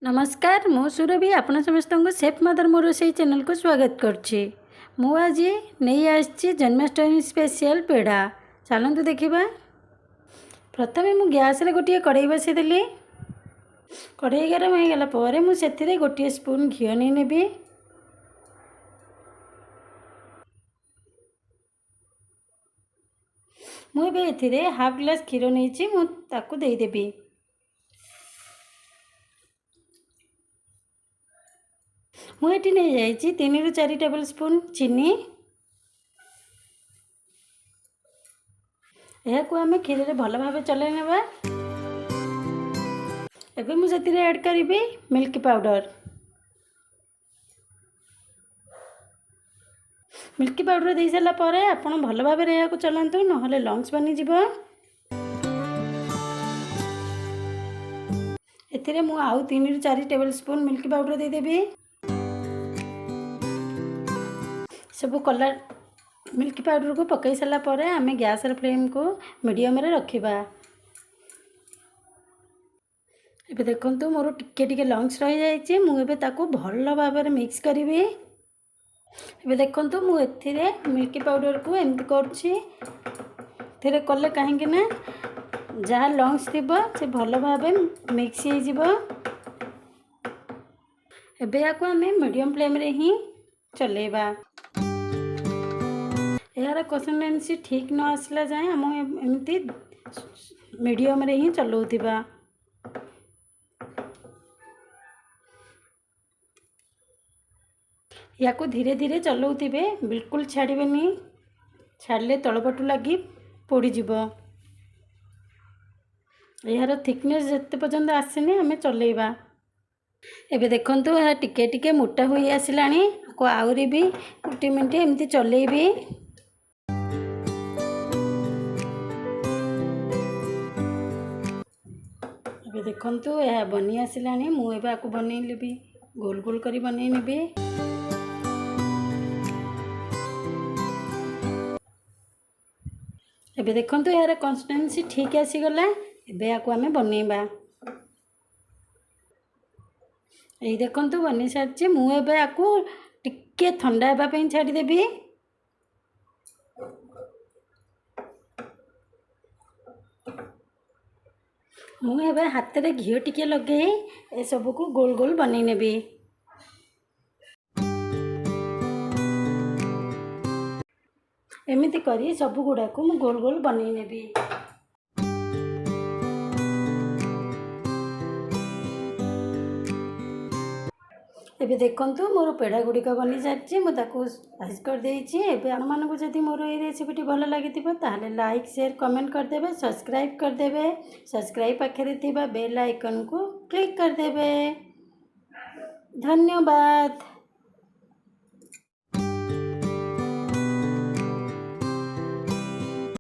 नमस्कार मु सुरभि आपण समस्त को सेफ मदर मो रोसई चैनल को स्वागत करछि। मु आज नहीं आछि जन्माष्टमी स्पेशल पेड़ा। चलतु देखा। प्रथमे मु गैस रे गोटे कड़ाई बसईदेली। कड़ाई गरम हो गला पर मुझे गोटे स्पून घी नहीं नेबी। मुझे हाफ ग्लास क्षीर नहीं मुदेदेवी। मुझे नहीं जाइए 3 ରୁ 4 टेबल स्पून चीनी। यह आम क्षीर में भल भाव चलाई ना। एबे मुझे ऐड करी मिल्क पाउडर। मिल्क पाउडर दे सारा पर आपड़ भल भाव चलातु ना लंग्स बनीज। एथिरे मु आउ 3 ରୁ 4 टेबल स्पून मिल्क पाउडर देदेवी। सब कलर मिल्क पाउडर को पकई सारा पर आम गैस फ्लेम को मीडियम रे रखिबा। एबे देखंतु मोर टिके टिके लंग्स रही जाइए। मुझे भल भाव मिक्स करी। एबे देखंतु मु एथिरे मिल्क पाउडर को एमती करछि कले कहीं ना जहाँ लंग्स थी से भल भाव मिक्स हो। एबे या आम मीडियम फ्लेम रे ही चलेबा। यार कंसिस्टेंसी ठीक न आसला जाए आम एमती मीडियम रे ही चलाउथिबा। या को धीरे धीरे चलाउथिबे, बिल्कुल छाड़बेनी। छाड़ले तलपटू लगी पोड़ीजीव। यार थिकनेस जिते पर्यंत आसेनी आम चलेबा। एबे देखंतु यह टिके टिके मोटा हुई आसिलानी। को आउरी भी 1 मिनट एमती चलेबी। एबे देखंतु यह बनी आसिलानी। मु एबे आकु बनै लेबी, गोल गोल करी बनै नेबी। एबे देखंतु यार कंसिस्टेंसी ठीक आसीगला। एबे आकु आमे बनैबा। यही देखंतु बनी सारी। मु एबे आकु टिके ठंडा हेबा पई छाड़ी देबी। मु एबे हाथ रे घी टिके लगे ए सब को गोल गोल बनै नेबी। एमिति करी सब गुड़ा को मु गोल गोल बनै नेबी। एबे देखंतु मोर पेड़ा गुड़िक बनी सारी। मुझे साइज कर देइछि। एबे आम मानकु जदि मोर ए रेसिपीटी भल लागिथिबो ताहले लाइक शेयर कमेंट करदेबे, सब्सक्राइब करदेबे। सब्सक्राइब पाखे थिबा बेल आइकन को क्लिक करदेबे। धन्यवाद।